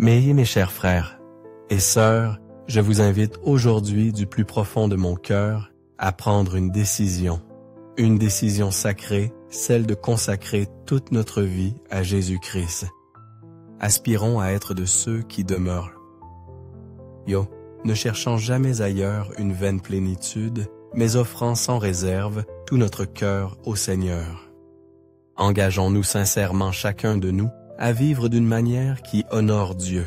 Mais mes chers frères et sœurs, je vous invite aujourd'hui du plus profond de mon cœur à prendre une décision sacrée, celle de consacrer toute notre vie à Jésus-Christ. Aspirons à être de ceux qui demeurent. Ne cherchant jamais ailleurs une vaine plénitude, mais offrant sans réserve tout notre cœur au Seigneur. Engageons-nous sincèrement chacun de nous à vivre d'une manière qui honore Dieu.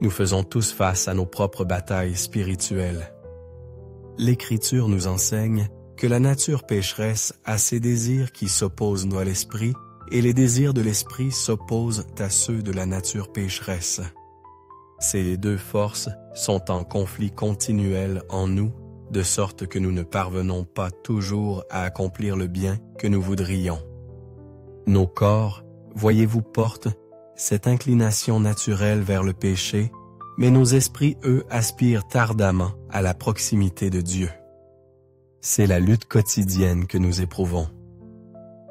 Nous faisons tous face à nos propres batailles spirituelles. L'Écriture nous enseigne que la nature pécheresse a ses désirs qui s'opposent à l'esprit et les désirs de l'esprit s'opposent à ceux de la nature pécheresse. Ces deux forces sont en conflit continuel en nous, de sorte que nous ne parvenons pas toujours à accomplir le bien que nous voudrions. Nos corps, voyez-vous, portent cette inclination naturelle vers le péché, mais nos esprits, eux, aspirent ardemment à la proximité de Dieu. C'est la lutte quotidienne que nous éprouvons.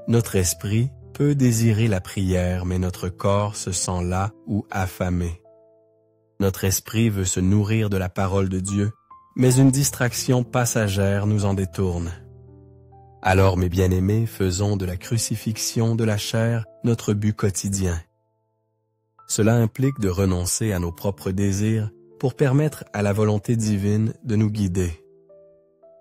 Notre esprit peut désirer la prière, mais notre corps se sent las ou affamé. Notre esprit veut se nourrir de la parole de Dieu, mais une distraction passagère nous en détourne. Alors, mes bien-aimés, faisons de la crucifixion de la chair notre but quotidien. Cela implique de renoncer à nos propres désirs pour permettre à la volonté divine de nous guider.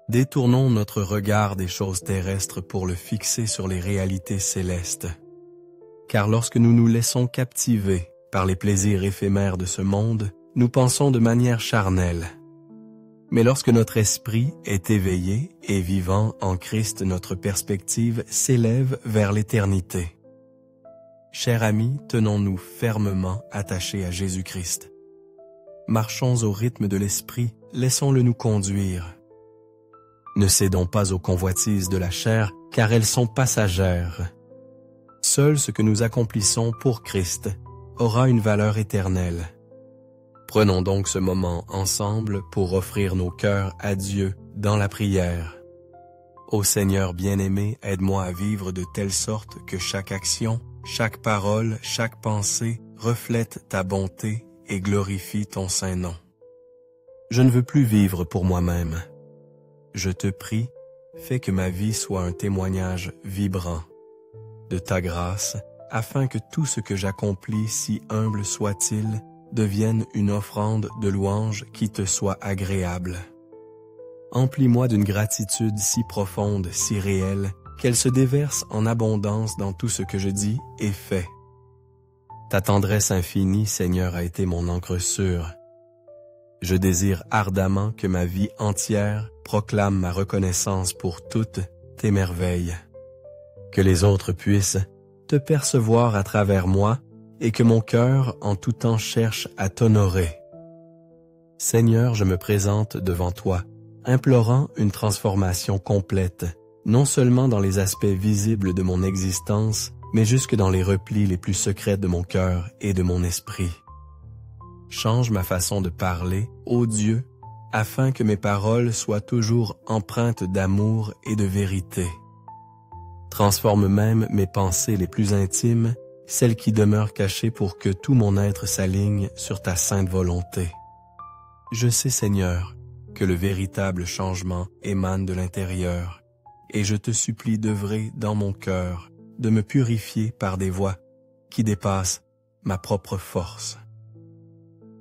Détournons notre regard des choses terrestres pour le fixer sur les réalités célestes. Car lorsque nous nous laissons captiver par les plaisirs éphémères de ce monde, nous pensons de manière charnelle. Mais lorsque notre esprit est éveillé et vivant en Christ, notre perspective s'élève vers l'éternité. Chers amis, tenons-nous fermement attachés à Jésus-Christ. Marchons au rythme de l'esprit, laissons-le nous conduire. Ne cédons pas aux convoitises de la chair, car elles sont passagères. Seul ce que nous accomplissons pour Christ aura une valeur éternelle. Prenons donc ce moment ensemble pour offrir nos cœurs à Dieu dans la prière. Ô Seigneur bien-aimé, aide-moi à vivre de telle sorte que chaque action, chaque parole, chaque pensée reflète ta bonté et glorifie ton saint nom. Je ne veux plus vivre pour moi-même. Je te prie, fais que ma vie soit un témoignage vibrant de ta grâce, afin que tout ce que j'accomplis, si humble soit-il, devienne une offrande de louange qui te soit agréable. Emplis-moi d'une gratitude si profonde, si réelle, qu'elle se déverse en abondance dans tout ce que je dis et fais. Ta tendresse infinie, Seigneur, a été mon ancre sûre. Je désire ardemment que ma vie entière proclame ma reconnaissance pour toutes tes merveilles. Que les autres puissent te percevoir à travers moi et que mon cœur en tout temps cherche à t'honorer. Seigneur, je me présente devant toi, implorant une transformation complète, non seulement dans les aspects visibles de mon existence, mais jusque dans les replis les plus secrets de mon cœur et de mon esprit. Change ma façon de parler, ô Dieu, afin que mes paroles soient toujours empreintes d'amour et de vérité. Transforme même mes pensées les plus intimes, celles qui demeurent cachées pour que tout mon être s'aligne sur ta sainte volonté. Je sais, Seigneur, que le véritable changement émane de l'intérieur, et je te supplie d'œuvrer dans mon cœur, de me purifier par des voies qui dépassent ma propre force.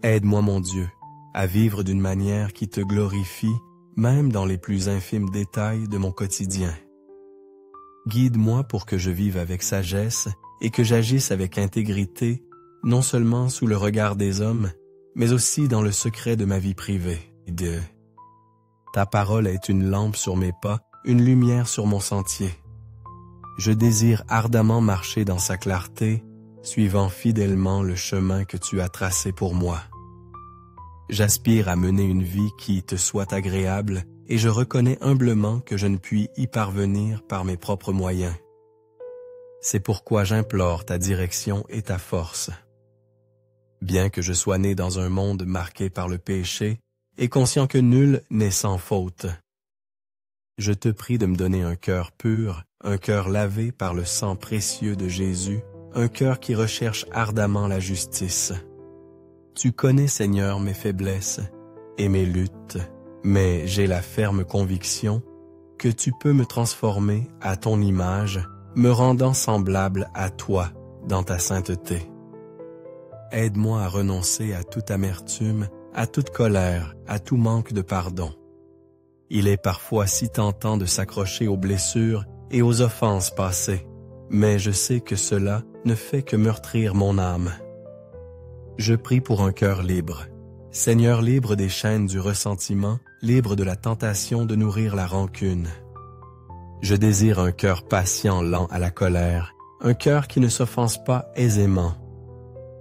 Aide-moi, mon Dieu, à vivre d'une manière qui te glorifie, même dans les plus infimes détails de mon quotidien. Guide-moi pour que je vive avec sagesse et que j'agisse avec intégrité, non seulement sous le regard des hommes, mais aussi dans le secret de ma vie privée. Ta parole est une lampe sur mes pas, une lumière sur mon sentier. Je désire ardemment marcher dans sa clarté, suivant fidèlement le chemin que tu as tracé pour moi. J'aspire à mener une vie qui te soit agréable et je reconnais humblement que je ne puis y parvenir par mes propres moyens. C'est pourquoi j'implore ta direction et ta force. Bien que je sois né dans un monde marqué par le péché et conscient que nul n'est sans faute, je te prie de me donner un cœur pur, un cœur lavé par le sang précieux de Jésus, un cœur qui recherche ardemment la justice. Tu connais, Seigneur, mes faiblesses et mes luttes, mais j'ai la ferme conviction que tu peux me transformer à ton image, me rendant semblable à toi dans ta sainteté. Aide-moi à renoncer à toute amertume, à toute colère, à tout manque de pardon. Il est parfois si tentant de s'accrocher aux blessures et aux offenses passées, mais je sais que cela ne fait que meurtrir mon âme. Je prie pour un cœur libre. Seigneur, libre des chaînes du ressentiment, libre de la tentation de nourrir la rancune. Je désire un cœur patient, lent à la colère, un cœur qui ne s'offense pas aisément.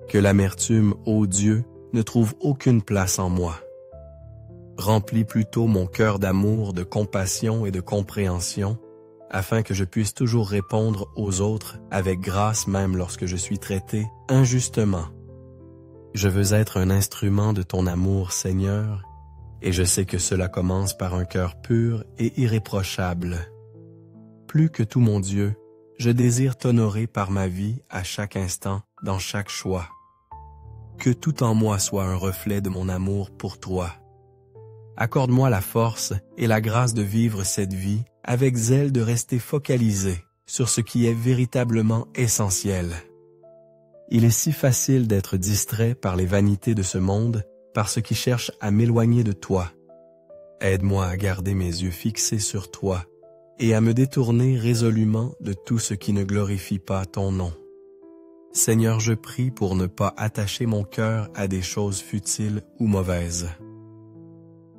Que l'amertume, ô Dieu, ne trouve aucune place en moi. Remplis plutôt mon cœur d'amour, de compassion et de compréhension, afin que je puisse toujours répondre aux autres avec grâce même lorsque je suis traité injustement. Je veux être un instrument de ton amour, Seigneur, et je sais que cela commence par un cœur pur et irréprochable. Plus que tout, mon Dieu, je désire t'honorer par ma vie à chaque instant, dans chaque choix. Que tout en moi soit un reflet de mon amour pour toi. Accorde-moi la force et la grâce de vivre cette vie avec zèle, de rester focalisé sur ce qui est véritablement essentiel. Il est si facile d'être distrait par les vanités de ce monde, par ce qui cherche à m'éloigner de toi. Aide-moi à garder mes yeux fixés sur toi et à me détourner résolument de tout ce qui ne glorifie pas ton nom. Seigneur, je prie pour ne pas attacher mon cœur à des choses futiles ou mauvaises.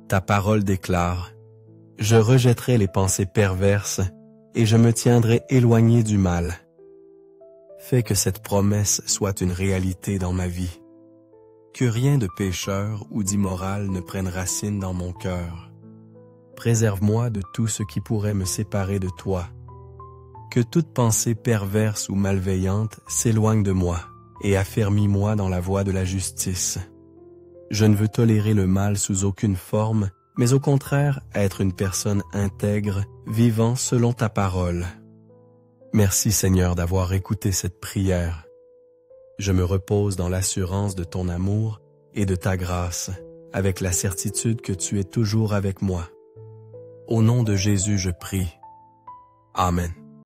Ta parole déclare: « Je rejetterai les pensées perverses et je me tiendrai éloigné du mal. » Fais que cette promesse soit une réalité dans ma vie. Que rien de pécheur ou d'immoral ne prenne racine dans mon cœur. Préserve-moi de tout ce qui pourrait me séparer de toi. Que toute pensée perverse ou malveillante s'éloigne de moi et affermis-moi dans la voie de la justice. Je ne veux tolérer le mal sous aucune forme, mais au contraire être une personne intègre, vivant selon ta parole. Merci Seigneur d'avoir écouté cette prière. Je me repose dans l'assurance de ton amour et de ta grâce, avec la certitude que tu es toujours avec moi. Au nom de Jésus, je prie. Amen.